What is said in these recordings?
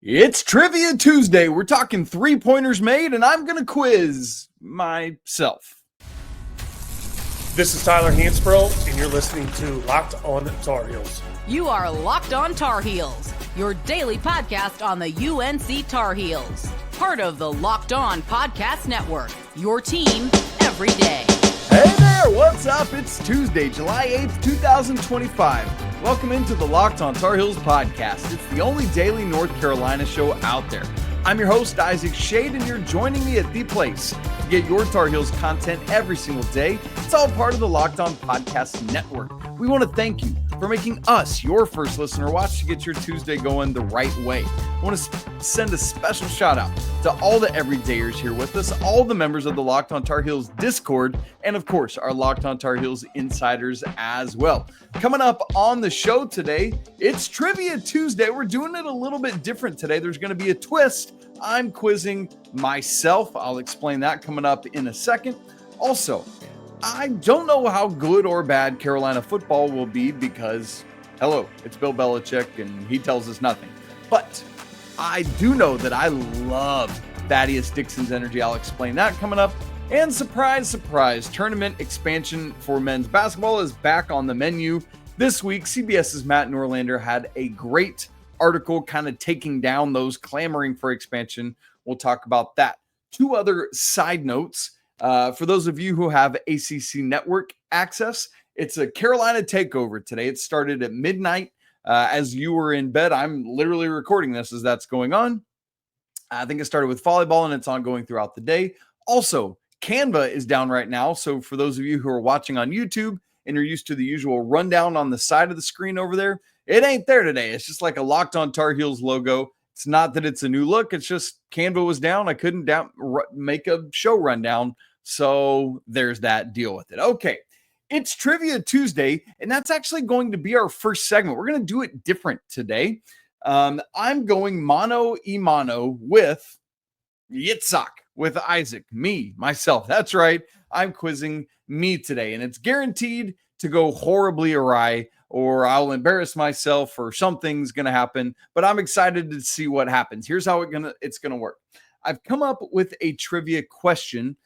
It's Trivia Tuesday. We're talking three-pointers made, and I'm going to quiz myself. This is Tyler Hansbrough, and you're listening to Locked On Tar Heels. You are Locked On Tar Heels, your daily podcast on the UNC Tar Heels. Part of the Locked On Podcast Network, your team every day. Hey there, what's up? It's Tuesday, July 8th, 2025. Welcome into the Locked On Tar Heels podcast. It's the only daily North Carolina show out there. I'm your host, Isaac Schade, and you're joining me at the place to get your Tar Heels content every single day. It's all part of the Locked On Podcast Network. We want to thank you for making us your first listener watch to get your Tuesday going the right way. I want to send a special shout out to all the everydayers here with us, all the members of the Locked On Tar Heels Discord, and of course, our Locked On Tar Heels insiders as well. Coming up on the show today, it's Trivia Tuesday. We're doing it a little bit different today. There's going to be a twist. I'm quizzing myself. I'll explain that coming up in a second. Also, I don't know how good or bad Carolina football will be because, hello, it's Bill Belichick and he tells us nothing. But I do know that I love Thaddeus Dixon's energy. I'll explain that coming up. And surprise, surprise, tournament expansion for men's basketball is back on the menu. This week, CBS's Matt Norlander had a great article kind of taking down those clamoring for expansion. We'll talk about that. Two other side notes. For those of you who have ACC network access, it's a Carolina takeover today. It started at midnight. As you were in bed, I'm literally recording this as that's going on. I think it started with volleyball and it's ongoing throughout the day. Also, Canva is down right now. So for those of you who are watching on YouTube and you're used to the usual rundown on the side of the screen over there, it ain't there today. It's just like a Locked On Tar Heels logo. It's not that it's a new look. It's just Canva was down. I couldn't make a show rundown. So there's that. Deal with it. Okay. It's Trivia Tuesday, and that's actually going to be our first segment. We're going to do it different today. I'm going mano a mano with Yitzhak, with Isaac, myself. That's right. I'm quizzing me today, and it's guaranteed to go horribly awry, or I'll embarrass myself, or something's going to happen. But I'm excited to see what happens. Here's how it's going to work. I've come up with a trivia question.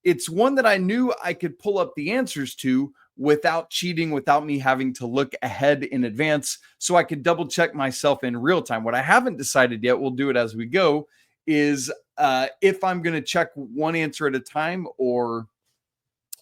It's one that I knew I could pull up the answers to without cheating, without me having to look ahead in advance, so I could double check myself in real time. What I haven't decided yet, we'll do it as we go, is if I'm going to check one answer at a time or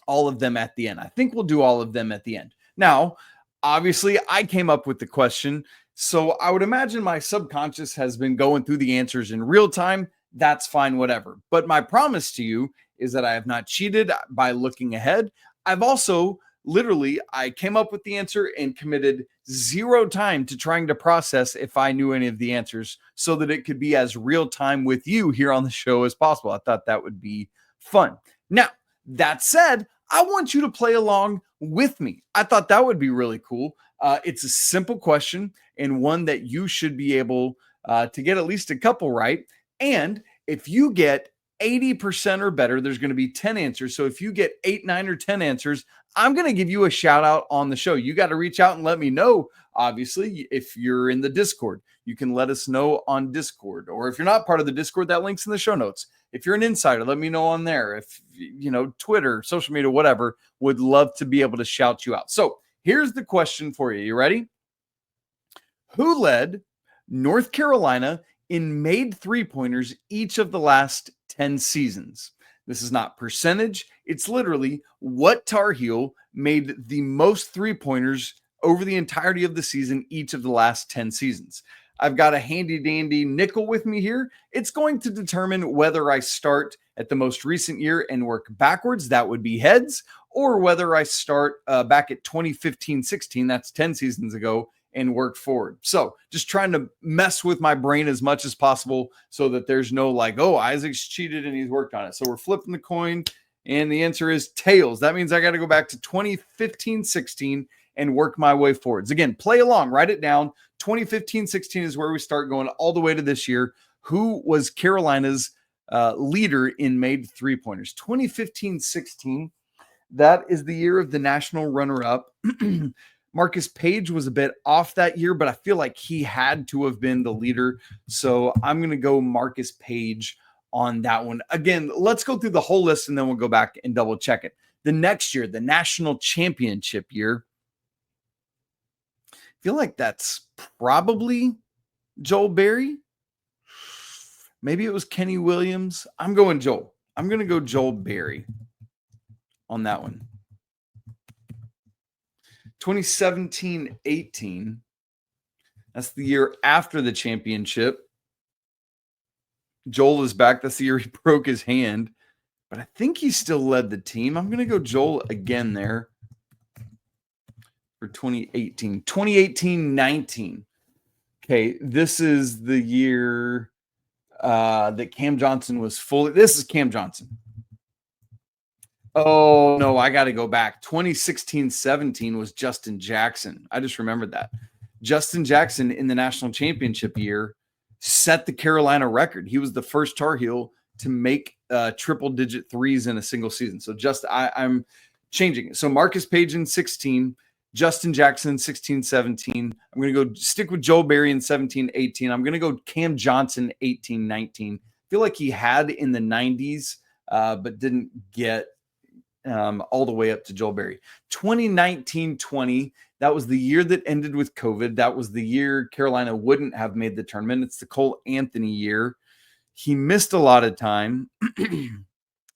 all of them at the end. I think we'll do all of them at the end. Now, obviously, I came up with the question, so I would imagine my subconscious has been going through the answers in real time. That's fine, whatever. But my promise to you is that I have not cheated by looking ahead. I've also I came up with the answer and committed zero time to trying to process if I knew any of the answers so that it could be as real time with you here on the show as possible. I thought that would be fun. Now, that said, I want you to play along with me. I thought that would be really cool. It's a simple question and one that you should be able to get at least a couple right. And if you get 80% or better, there's going to be 10 answers. So if you get 8, 9, or 10 answers, I'm going to give you a shout out on the show. You got to reach out and let me know. Obviously, if you're in the Discord, you can let us know on Discord. Or if you're not part of the Discord, that link's in the show notes. If you're an insider, let me know on there. If, Twitter, social media, whatever, would love to be able to shout you out. So here's the question for you. You ready? Who led North Carolina in made three-pointers each of the last 10 seasons? This is not percentage. It's literally what Tar Heel made the most three-pointers over the entirety of the season each of the last 10 seasons. I've got a handy-dandy nickel with me here. It's going to determine whether I start at the most recent year and work backwards. That would be heads. Or whether I start back at 2015-16, that's 10 seasons ago, and work forward. So just trying to mess with my brain as much as possible so that there's no like, oh, Isaac's cheated and he's worked on it. So we're flipping the coin and the answer is tails. That means I got to go back to 2015-16 and work my way forwards. Again, play along, write it down. 2015-16 is where we start going all the way to this year. Who was Carolina's leader in made three-pointers? 2015-16, that is the year of the national runner-up. Marcus Page was a bit off that year, but I feel like he had to have been the leader. So I'm going to go Marcus Page on that one. Again, let's go through the whole list and then we'll go back and double check it. The next year, the national championship year, I feel like that's probably Joel Berry. Maybe it was Kenny Williams. I'm going Joel. I'm going to go Joel Berry on that one. 2017-18. That's the year after the championship. Joel is back. That's the year he broke his hand. But I think he still led the team. I'm going to go Joel again there for 2018. 2018-19. Okay, this is the year that Cam Johnson was fully. This is Cam Johnson. Oh, no, I got to go back. 2016-17 was Justin Jackson. I just remembered that. Justin Jackson in the national championship year set the Carolina record. He was the first Tar Heel to make triple-digit threes in a single season. So I'm changing it. So Marcus Page in 16, Justin Jackson 16-17. I'm going to go stick with Joel Berry in 17-18. I'm going to go Cam Johnson 18-19. I feel like he had in the 90s, but didn't get all the way up to Joel Berry. 2019-20, that was the year that ended with COVID. That was the year Carolina wouldn't have made the tournament. It's the Cole Anthony year. He missed a lot of time,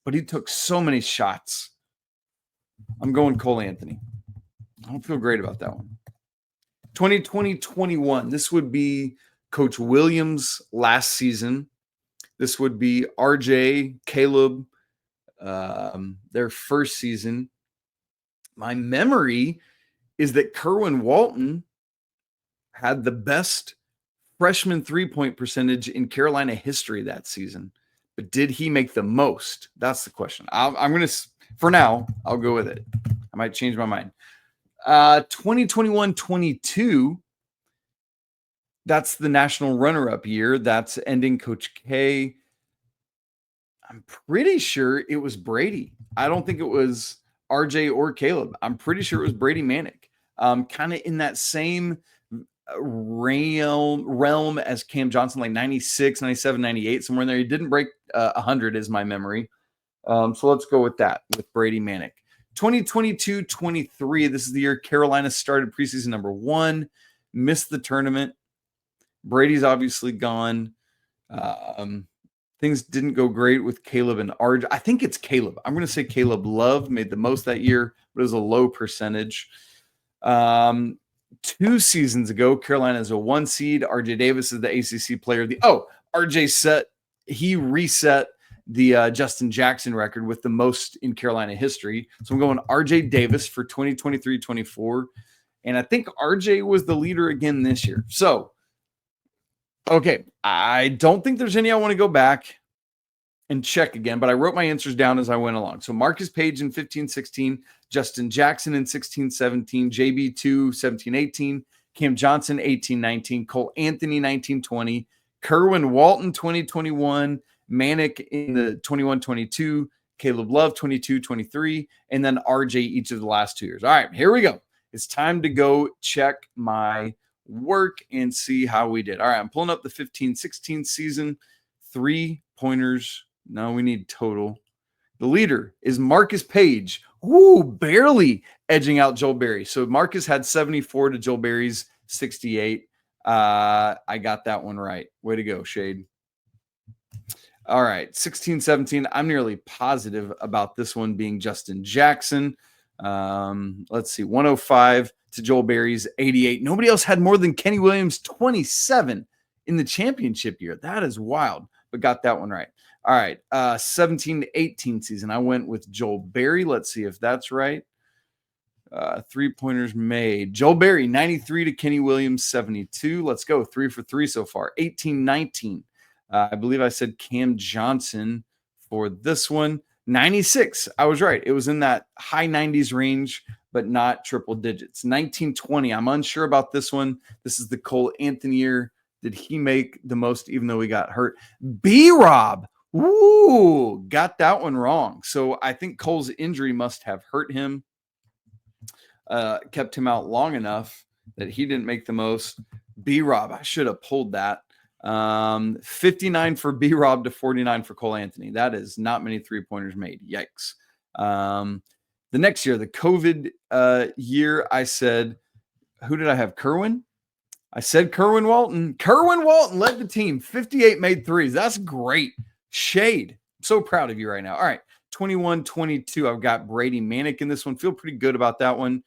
but he took so many shots. I'm going Cole Anthony. I don't feel great about that one. 2020-21, this would be Coach Williams' last season. This would be RJ, Caleb, their first season. My memory is that Kerwin Walton had the best freshman three-point percentage in Carolina history that season. But did he make the most? That's the question. I'm going to, for now, I'll go with it. I might change my mind. 2021-22, that's the national runner-up year. That's ending Coach K. I'm pretty sure it was Brady. I don't think it was RJ or Caleb. I'm pretty sure it was Brady Manick. Kind of in that same realm as Cam Johnson, like 96, 97, 98, somewhere in there. He didn't break 100 is my memory. So let's go with that, with Brady Manick. 2022-23, this is the year Carolina started preseason number 1, missed the tournament. Brady's obviously gone. Things didn't go great with Caleb and RJ. I think it's Caleb. I'm going to say Caleb Love made the most that year, but it was a low percentage. 2 seasons ago, Carolina is a 1 seed. RJ Davis is the ACC player. He reset the Justin Jackson record with the most in Carolina history. So I'm going RJ Davis for 2023-24. And I think RJ was the leader again this year. So, okay, I don't think there's any I want to go back and check again, but I wrote my answers down as I went along. So Marcus Page in 15-16, Justin Jackson in 16-17, JB2 17-18, Cam Johnson 18-19, Cole Anthony 19-20, Kerwin Walton 20-21, Manick in the 21-22, Caleb Love 22-23, and then RJ each of the last 2 years. All right, here we go. It's time to go check my work and see how we did. All right, I'm pulling up the 15-16 season. 3-pointers. No, we need total. The leader is Marcus Page. Woo, barely edging out Joel Berry. So Marcus had 74 to Joel Berry's 68. I got that one right. Way to go, Schade. All right, 16-17. I'm nearly positive about this one being Justin Jackson. Let's see, 105 to Joel Berry's 88. Nobody else had more than Kenny Williams' 27 in the championship year. That is wild, but got that one right. All right, 17-18 season. I went with Joel Berry. Let's see if that's right. 3-pointers made. Joel Berry, 93 to Kenny Williams, 72. Let's go. 3 for 3 so far. 18-19. I believe I said Cam Johnson for this one. 96. I was right. It was in that high 90s range, but not triple digits. 19-20. I'm unsure about this one. This is the Cole Anthony year. Did he make the most even though he got hurt? B-Rob. Ooh, got that one wrong. So I think Cole's injury must have hurt him. kept him out long enough that he didn't make the most. B-Rob, I should have pulled that. 59 for B-Rob to 49 for Cole Anthony. That is not many three-pointers made. Yikes. The next year, the COVID year, I said, who did I have? Kerwin? I said Kerwin Walton. Kerwin Walton led the team. 58 made threes. That's great. Schade. I'm so proud of you right now. All right. 21-22. I've got Brady Manick in this one. Feel pretty good about that one.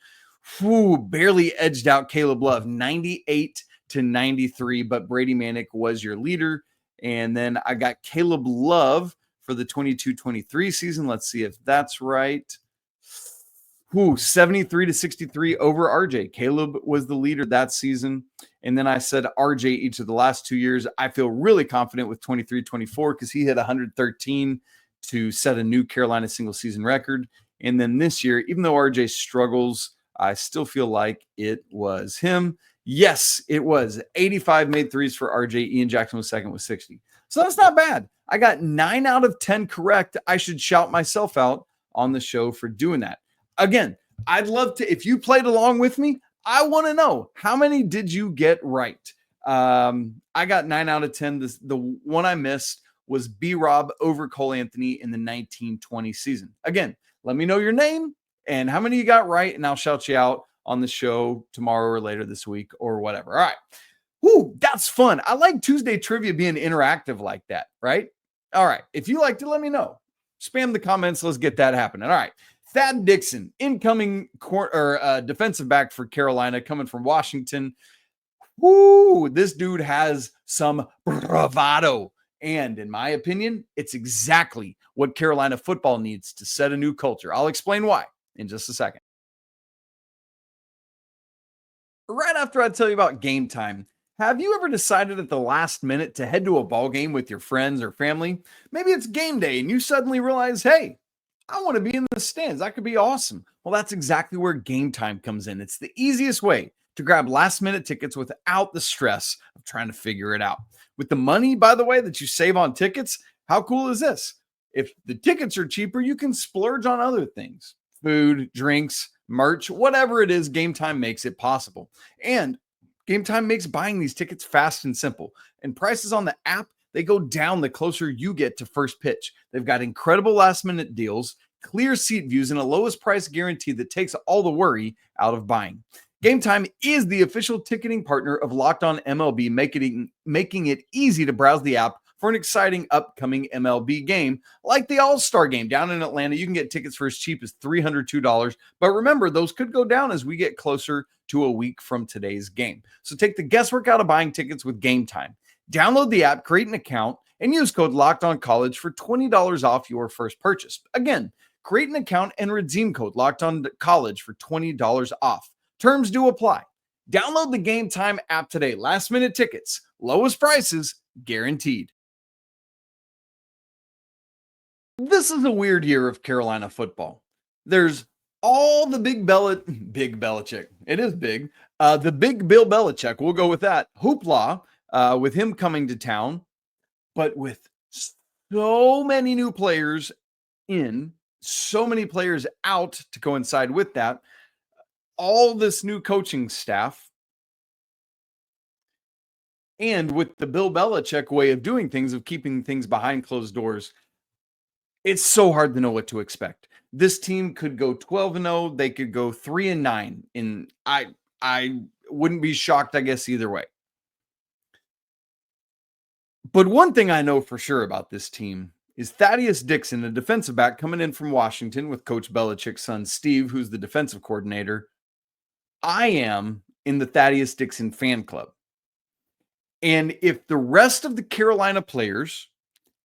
Whew, barely edged out Caleb Love. 98-93, but Brady Manick was your leader. And then I got Caleb Love for the 22-23 season. Let's see if that's right. 73-63 over RJ. Caleb was the leader that season. And then I said RJ each of the last 2 years. I feel really confident with 23-24 because he hit 113 to set a new Carolina single season record. And then this year, even though RJ struggles, I still feel like it was him. Yes, it was. 85 made threes for RJ. Ian Jackson was second with 60. So that's not bad. I got 9 out of 10 correct. I should shout myself out on the show for doing that. Again, I'd love to, if you played along with me, I want to know how many did you get right? I got 9 out of 10. The one I missed was B-Rob over Cole Anthony in the 1920 season. Again, let me know your name and how many you got right, and I'll shout you out on the show tomorrow or later this week or whatever. All right. Woo, that's fun. I like Tuesday trivia being interactive like that, right? All right. If you liked it, let me know. Spam the comments. Let's get that happening. All right. Thad Dixon, incoming defensive back for Carolina, coming from Washington. Woo, this dude has some bravado. And in my opinion, it's exactly what Carolina football needs to set a new culture. I'll explain why in just a second. Right after I tell you about Game Time, have you ever decided at the last minute to head to a ball game with your friends or family? Maybe it's game day and you suddenly realize, hey, I want to be in the stands. That could be awesome. Well, that's exactly where Game Time comes in. It's the easiest way to grab last-minute tickets without the stress of trying to figure it out. With the money, by the way, that you save on tickets, how cool is this? If the tickets are cheaper, you can splurge on other things. Food, drinks, merch, whatever it is, Game Time makes it possible. And Game Time makes buying these tickets fast and simple. And prices on the app, they go down the closer you get to first pitch. They've got incredible last-minute deals, clear seat views, and a lowest price guarantee that takes all the worry out of buying. Game Time is the official ticketing partner of Locked On MLB, making it easy to browse the app for an exciting upcoming MLB game, like the All-Star Game down in Atlanta. You can get tickets for as cheap as $302. But remember, those could go down as we get closer to a week from today's game. So take the guesswork out of buying tickets with Game Time. Download the app, create an account, and use code LOCKEDONCollege for $20 off your first purchase. Again, create an account and redeem code LOCKEDONCollege for $20 off. Terms do apply. Download the Game Time app today. Last minute tickets, lowest prices guaranteed. This is a weird year of Carolina football. There's all the Big Belichick. It is big. The big Bill Belichick. We'll go with that. Hoopla with him coming to town, but with so many new players in, so many players out to coincide with that. All this new coaching staff, and with the Bill Belichick way of doing things, of keeping things behind closed doors, it's so hard to know what to expect. This team could go 12-0. They could go 3-9. And I wouldn't be shocked, I guess, either way. But one thing I know for sure about this team is Thaddeus Dixon, a defensive back coming in from Washington with Coach Belichick's son, Steve, who's the defensive coordinator. I am in the Thaddeus Dixon fan club. And if the rest of the Carolina players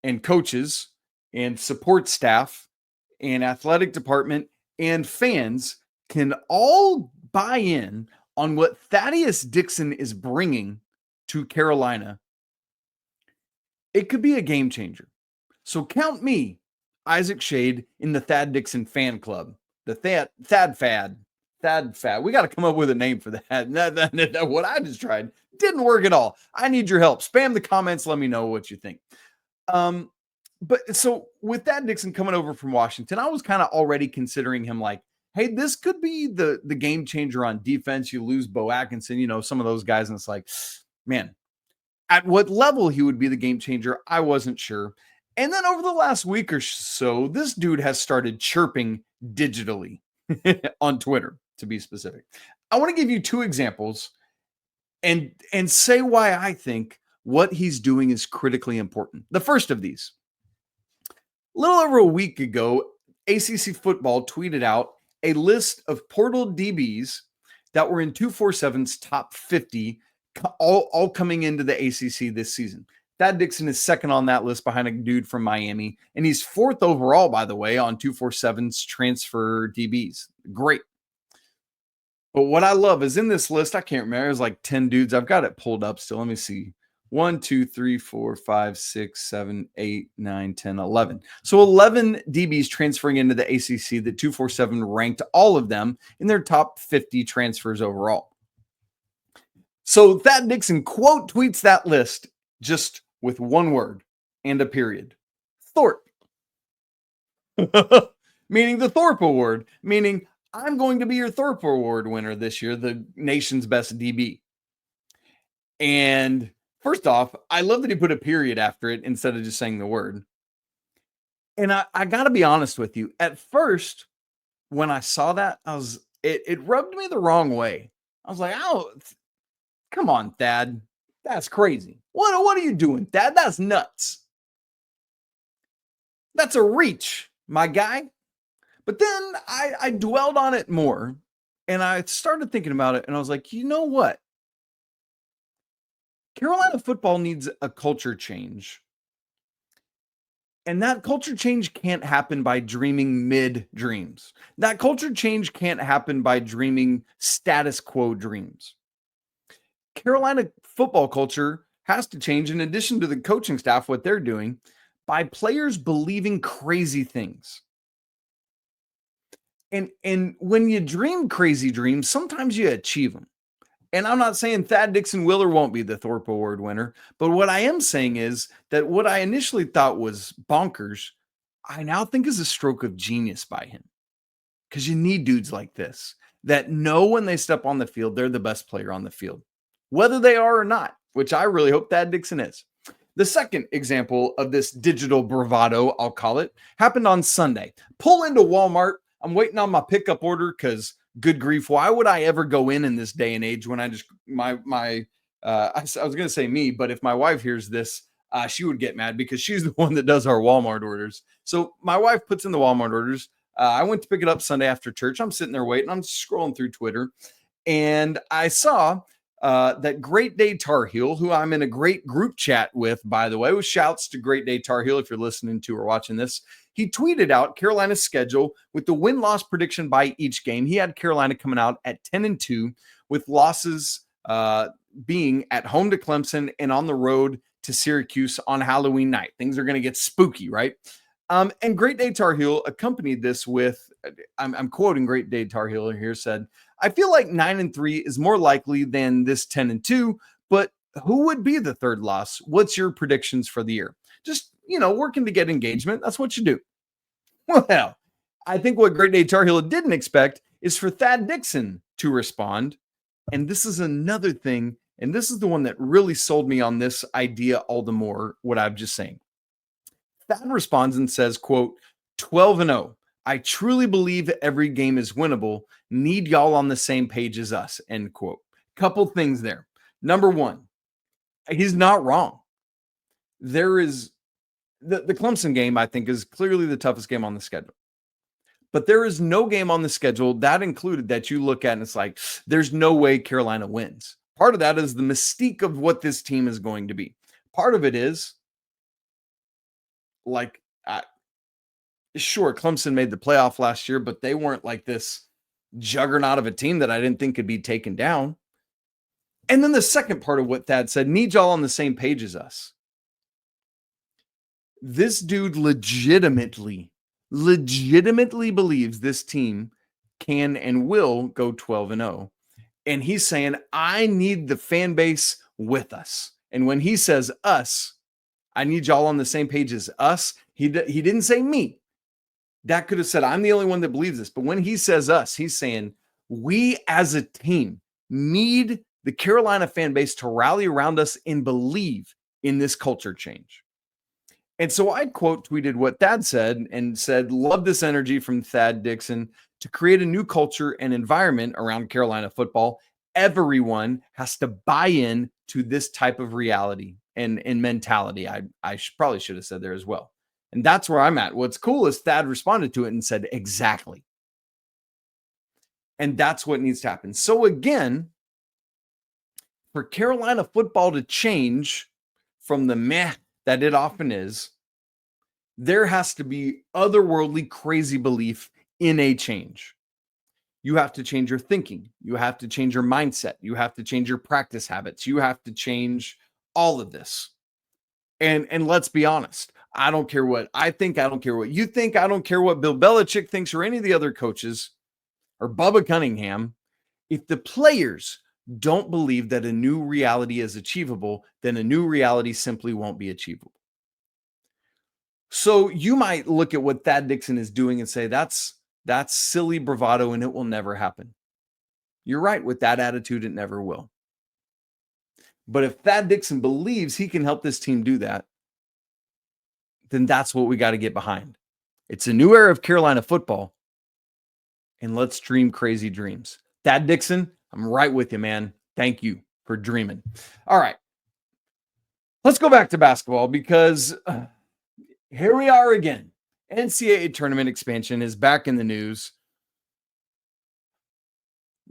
and coaches and support staff and athletic department and fans can all buy in on what Thaddeus Dixon is bringing to Carolina, it could be a game changer. So count me, Isaac Schade, in the Thad Dixon fan club. The Thad Fad. We got to come up with a name for that. What I just tried didn't work at all. I need your help. Spam the comments. Let me know what you think. But so with Thad Dixon coming over from Washington, I was kind of already considering him like hey, this could be the game changer on defense. You lose Bo Atkinson, some of those guys, and it's like, man, at what level he would be the game changer, I wasn't sure. And then over the last week or so, this dude has started chirping digitally on Twitter, to be specific. I want to give you two examples and say why I think what he's doing is critically important. The first of these, a little over a week ago, ACC Football tweeted out a list of portal DBs that were in 247's top 50, all coming into the ACC this season. Thad Dixon is second on that list behind a dude from Miami, and he's fourth overall, by the way, on 247's transfer DBs. Great. But what I love is in this list, I can't remember, there's like 10 dudes. I've got it pulled up still. Let me see. 1, 2, 3, 4, 5, 6, 7, 8, 9, 10, 11. So 11 DBs transferring into the ACC that 247 ranked all of them in their top 50 transfers overall. So Thad Dixon quote tweets that list just with one word and a period. Thorpe. Meaning the Thorpe Award. Meaning I'm going to be your Thorpe Award winner this year, the nation's best DB. And first off, I love that he put a period after it instead of just saying the word. And I got to be honest with you. At first, when I saw that, it rubbed me the wrong way. I was like, oh, come on, Thad. That's crazy. What are you doing, Thad? That's nuts. That's a reach, my guy. But then I dwelled on it more, and I started thinking about it, and I was like, you know what? Carolina football needs a culture change. And that culture change can't happen by dreaming mid-dreams. That culture change can't happen by dreaming status quo dreams. Carolina football culture has to change, in addition to the coaching staff, what they're doing, by players believing crazy things. And when you dream crazy dreams, sometimes you achieve them. And I'm not saying Thad Dixon will or won't be the Thorpe Award winner, but what I am saying is that what I initially thought was bonkers, I now think is a stroke of genius by him. Because you need dudes like this that know when they step on the field, they're the best player on the field, whether they are or not, which I really hope Thad Dixon is. The second example of this digital bravado, I'll call it, happened on Sunday. Pull into Walmart. I'm waiting on my pickup order because good grief, why would I ever go in this day and age when I just, I was going to say me, but if my wife hears this, she would get mad because she's the one that does our Walmart orders. So my wife puts in the Walmart orders. I went to pick it up Sunday after church. I'm sitting there waiting. I'm scrolling through Twitter, and I saw that Great Day Tar Heel, who I'm in a great group chat with, by the way, with shouts to Great Day Tar Heel if you're listening to or watching this. He tweeted out Carolina's schedule with the win-loss prediction by each game. He had Carolina coming out at 10-2, with losses being at home to Clemson and on the road to Syracuse on Halloween night. Things are going to get spooky, right? And Great Day Tar Heel accompanied this with, I'm quoting Great Day Tar Heel here, said, I feel like 9-3 is more likely than this 10-2, but who would be the third loss? What's your predictions for the year? Just, working to get engagement. That's what you do. Well, I think what Great Day Tar Heel didn't expect is for Thad Dixon to respond. And this is another thing, and this is the one that really sold me on this idea all the more, what I'm just saying. Thad responds and says, quote, 12-0. I truly believe every game is winnable. Need y'all on the same page as us, end quote. Couple things there. Number one, he's not wrong. There is the Clemson game, I think, is clearly the toughest game on the schedule. But there is no game on the schedule that included that you look at and it's like, there's no way Carolina wins. Part of that is the mystique of what this team is going to be. Part of it is, like, sure, Clemson made the playoff last year, but they weren't like this juggernaut of a team that I didn't think could be taken down. And then the second part of what Thad said, need y'all on the same page as us. This dude legitimately believes this team can and will go 12-0. And he's saying, I need the fan base with us. And when he says us, I need y'all on the same page as us. He didn't say me. that could have said, I'm the only one that believes this. But when he says us, he's saying we as a team need the Carolina fan base to rally around us and believe in this culture change. And so I quote tweeted what Thad said and said, love this energy from Thad Dixon to create a new culture and environment around Carolina football. Everyone has to buy in to this type of reality and mentality. I probably should have said there as well. And that's where I'm at. What's cool is Thad responded to it and said, exactly. And that's what needs to happen. So again, for Carolina football to change from the meh that it often is, there has to be otherworldly, crazy belief in a change. You have to change your thinking. You have to change your mindset. You have to change your practice habits. You have to change all of this. And let's be honest. I don't care what I think. I don't care what you think. I don't care what Bill Belichick thinks or any of the other coaches or Bubba Cunningham. If the players don't believe that a new reality is achievable, then a new reality simply won't be achievable. So you might look at what Thad Dixon is doing and say, that's silly bravado and it will never happen. You're right. With that attitude, it never will. But if Thad Dixon believes he can help this team do that, then that's what we got to get behind. It's a new era of Carolina football, and let's dream crazy dreams. Thad Dixon, I'm right with you, man. Thank you for dreaming. All right. Let's go back to basketball because here we are again. NCAA tournament expansion is back in the news.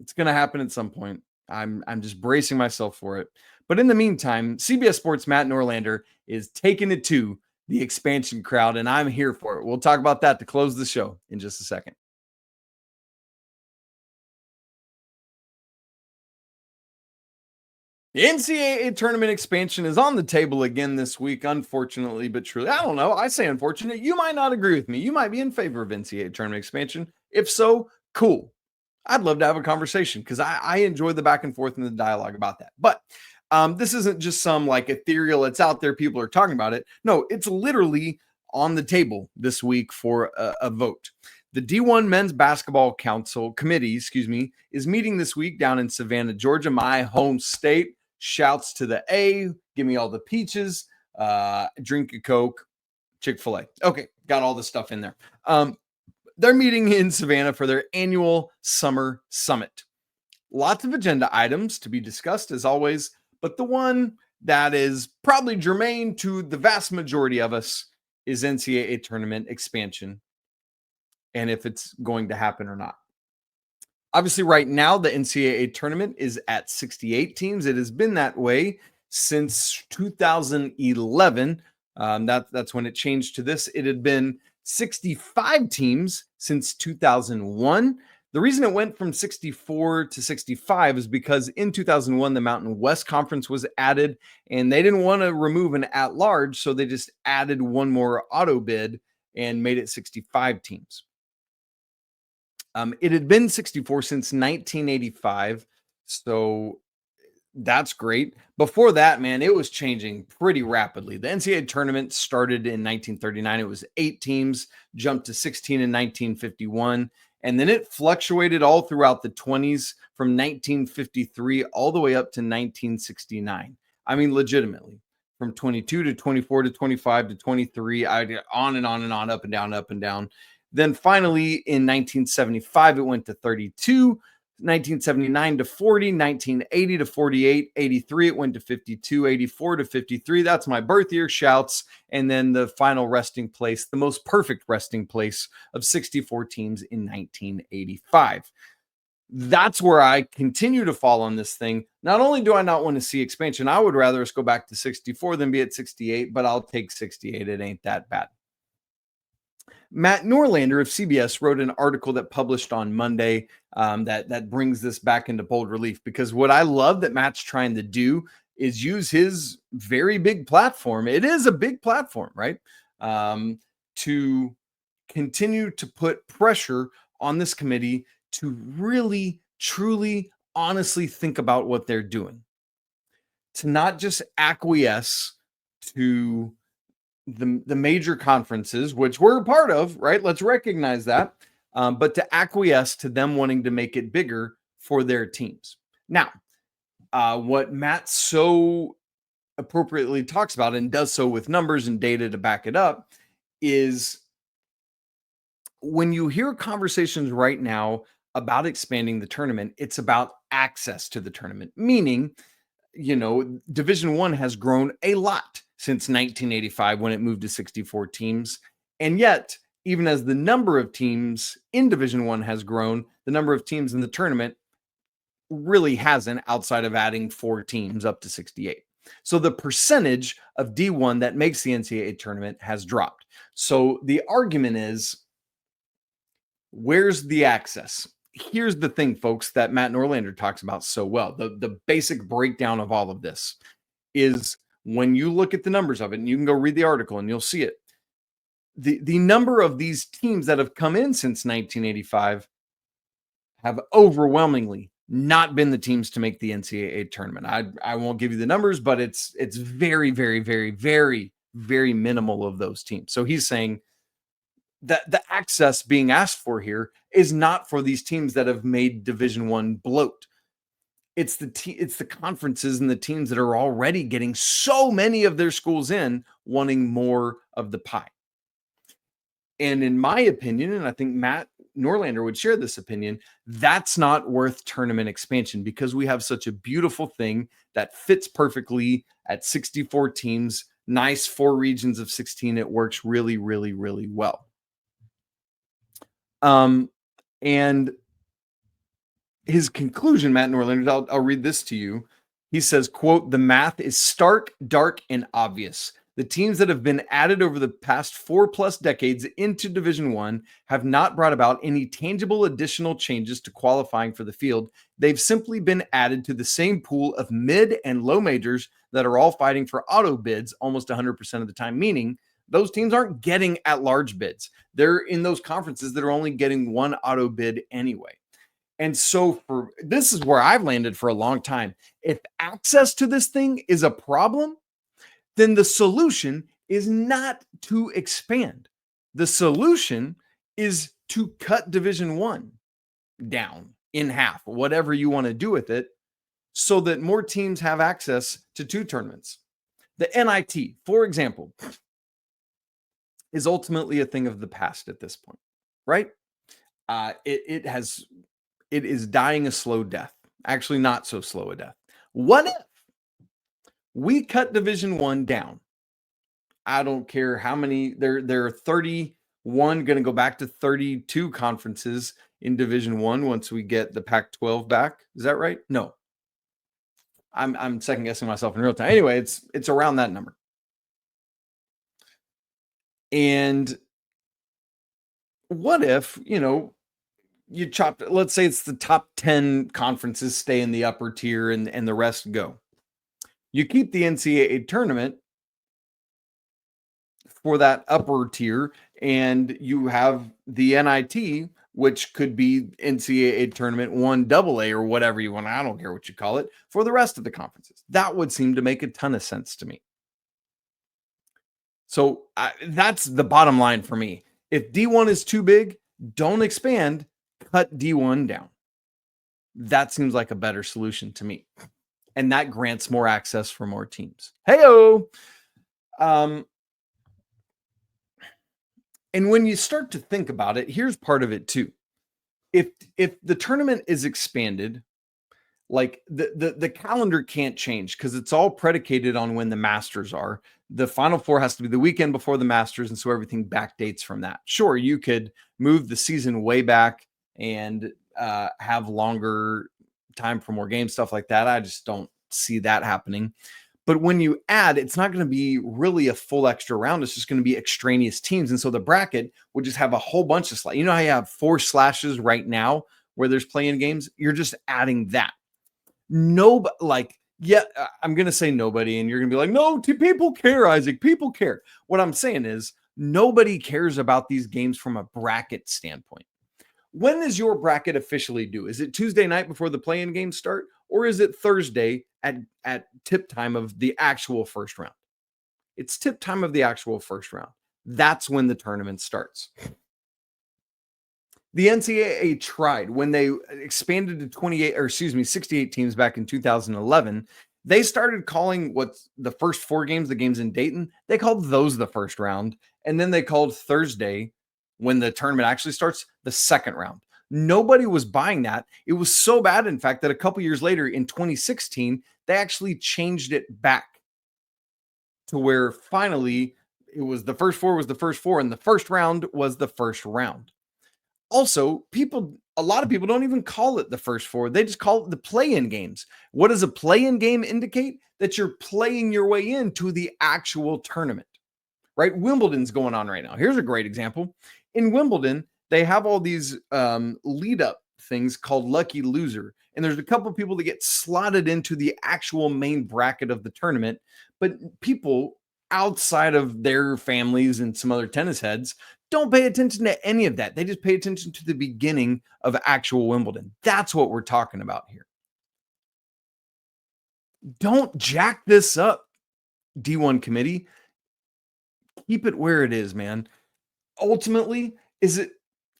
It's going to happen at some point. I'm just bracing myself for it. But in the meantime, CBS Sports' Matt Norlander is taking it to the expansion crowd, and I'm here for it. We'll talk about that to close the show in just a second. The NCAA tournament expansion is on the table again this week, unfortunately, but truly. I don't know. I say unfortunate. You might not agree with me. You might be in favor of NCAA tournament expansion. If so, cool. I'd love to have a conversation because I enjoy the back and forth and the dialogue about that. But this isn't just some like ethereal, it's out there, people are talking about it. No, it's literally on the table this week for a vote. The D1 Men's Basketball Committee, is meeting this week down in Savannah, Georgia, my home state. Shouts to the A, give me all the peaches, drink a Coke, Chick-fil-A. Okay, got all the stuff in there. They're meeting in Savannah for their annual summer summit. Lots of agenda items to be discussed as always, but the one that is probably germane to the vast majority of us is NCAA tournament expansion and if it's going to happen or not. Obviously, right now, the NCAA tournament is at 68 teams. It has been that way since 2011. That's when it changed to this. It had been 65 teams since 2001. The reason it went from 64 to 65 is because in 2001, the Mountain West Conference was added, and they didn't want to remove an at-large, so they just added one more auto bid and made it 65 teams. It had been 64 since 1985, so that's great. Before that, man, it was changing pretty rapidly. The NCAA tournament started in 1939. It was 8 teams, jumped to 16 in 1951, and then it fluctuated all throughout the 20s from 1953 all the way up to 1969. I mean, legitimately, from 22 to 24 to 25 to 23, on and on and on, up and down, up and down. Then finally, in 1975, it went to 32, 1979 to 40, 1980 to 48, 83, it went to 52, 84 to 53. That's my birth year, shouts. And then the final resting place, the most perfect resting place of 64 teams in 1985. That's where I continue to fall on this thing. Not only do I not want to see expansion, I would rather us go back to 64 than be at 68, but I'll take 68. It ain't that bad. Matt Norlander of CBS wrote an article that published on Monday that brings this back into bold relief, because what I love that Matt's trying to do is use his very big platform. It is a big platform, right? To continue to put pressure on this committee to really, truly, honestly think about what they're doing. To not just acquiesce to the major conferences, which we're a part of, right? Let's recognize that. But to acquiesce to them wanting to make it bigger for their teams. Now, what Matt so appropriately talks about and does so with numbers and data to back it up is when you hear conversations right now about expanding the tournament, it's about access to the tournament, meaning, Division I has grown a lot since 1985 when it moved to 64 teams. And yet, even as the number of teams in Division I has grown, the number of teams in the tournament really hasn't, outside of adding 4 teams up to 68. So the percentage of D1 that makes the NCAA tournament has dropped. So the argument is, where's the access? Here's the thing, folks, that Matt Norlander talks about so well. The basic breakdown of all of this is when you look at the numbers of it, and you can go read the article and you'll see it. The number of these teams that have come in since 1985 have overwhelmingly not been the teams to make the NCAA tournament. I won't give you the numbers, but it's very, very, very, very, very minimal of those teams. So he's saying that the access being asked for here is not for these teams that have made Division I bloat. It's the conferences and the teams that are already getting so many of their schools in, wanting more of the pie. And in my opinion, and I think Matt Norlander would share this opinion, that's not worth tournament expansion, because we have such a beautiful thing that fits perfectly at 64 teams, nice 4 regions of 16. It works really, really, really well. And his conclusion, Matt Norlander, I'll read this to you. He says, quote, "The math is stark, dark, and obvious. The teams that have been added over the past 4+ decades into Division I have not brought about any tangible additional changes to qualifying for the field. They've simply been added to the same pool of mid and low majors that are all fighting for auto bids almost 100% of the time," meaning those teams aren't getting at-large bids. They're in those conferences that are only getting one auto bid anyway. And so this is where I've landed for a long time. If access to this thing is a problem, then the solution is not to expand. The solution is to cut Division I down in half, whatever you want to do with it, so that more teams have access to 2 tournaments. The NIT, for example, is ultimately a thing of the past at this point, right? It is dying a slow death. Actually, not so slow a death. What if we cut Division I down? I don't care how many. There are 31, going to go back to 32 conferences in Division I once we get the Pac-12 back. Is that right? No. I'm second guessing myself in real time. Anyway, it's around that number. And what if, you chop, let's say it's the top 10 conferences stay in the upper tier and the rest go. You keep the NCAA tournament for that upper tier, and you have the NIT, which could be NCAA tournament 1AA or whatever you want. I don't care what you call it, for the rest of the conferences. That would seem to make a ton of sense to me. So that's the bottom line for me. If D1 is too big, don't expand, cut D1 down. That seems like a better solution to me. And that grants more access for more teams. Hey-o! And when you start to think about it, here's part of it too. If the tournament is expanded, like the calendar can't change because it's all predicated on when the Masters are. The Final Four has to be the weekend before the Masters, and so everything backdates from that. Sure, you could move the season way back and have longer time for more games, stuff like that. I just don't see that happening. But when you add, it's not going to be really a full extra round. It's just going to be extraneous teams. And so the bracket would just have a whole bunch of slashes. You know how you have 4 slashes right now where there's playing games? You're just adding that. I'm going to say nobody, and you're going to be like, no, people care, Isaac. People care. What I'm saying is nobody cares about these games from a bracket standpoint. When is your bracket officially due? Is it Tuesday night before the play-in games start? Or is it Thursday at tip time of the actual first round? It's tip time of the actual first round. That's when the tournament starts. The NCAA tried when they expanded to 68 teams back in 2011. They started calling what's the first 4 games, the games in Dayton, they called those the first round. And then they called Thursday, when the tournament actually starts, the second round. Nobody was buying that. It was so bad, in fact, that a couple years later in 2016, they actually changed it back to where finally it was the first 4 was the first 4, and the first round was the first round. Also, a lot of people don't even call it the first 4. They just call it the play-in games. What does a play-in game indicate? That you're playing your way into the actual tournament, right? Wimbledon's going on right now. Here's a great example. In Wimbledon, they have all these lead-up things called Lucky Loser, and there's a couple of people that get slotted into the actual main bracket of the tournament, but people outside of their families and some other tennis heads don't pay attention to any of that. They just pay attention to the beginning of actual Wimbledon. That's what we're talking about here. Don't jack this up, D1 committee. Keep it where it is, man. Ultimately, if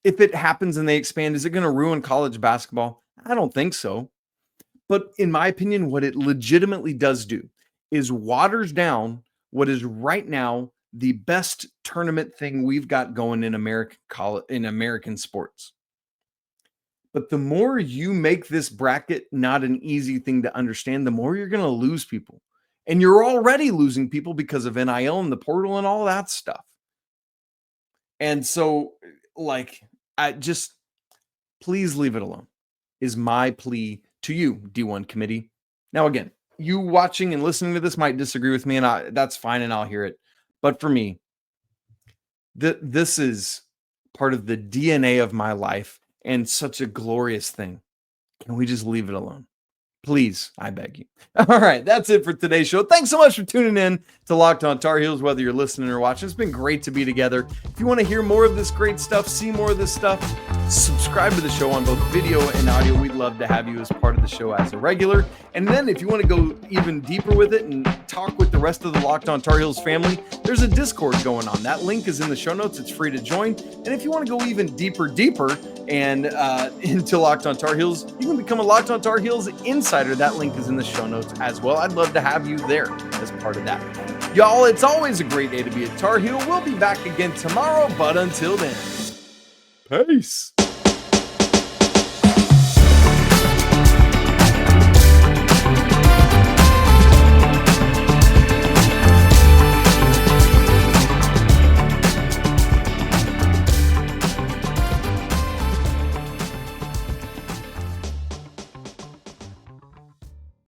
it happens and they expand, is it going to ruin college basketball? I don't think so. But in my opinion, what it legitimately does do is waters down what is right now the best tournament thing we've got going in American sports. But the more you make this bracket not an easy thing to understand, the more you're going to lose people. And you're already losing people because of NIL and the portal and all that stuff. And so, please leave it alone is my plea to you, D1 committee. Now, again, you watching and listening to this might disagree with me, and that's fine, and I'll hear it. But for me, this is part of the DNA of my life and such a glorious thing. Can we just leave it alone? Please, I beg you. All right, that's it for today's show. Thanks so much for tuning in to Locked On Tar Heels, whether you're listening or watching. It's been great to be together. If you want to hear more of this great stuff, see more of this stuff, subscribe to the show on both video and audio. We'd love to have you as part of the show as a regular. And then if you want to go even deeper with it and talk with the rest of the Locked On Tar Heels family, there's a Discord going on. That link is in the show notes. It's free to join. And if you want to go even deeper and into Locked On Tar Heels, you can become a Locked On Tar Heels insider. That link is in the show notes as well. I'd love to have you there as part of that. Y'all, it's always a great day to be a Tar Heel. We'll be back again tomorrow, but until then, peace.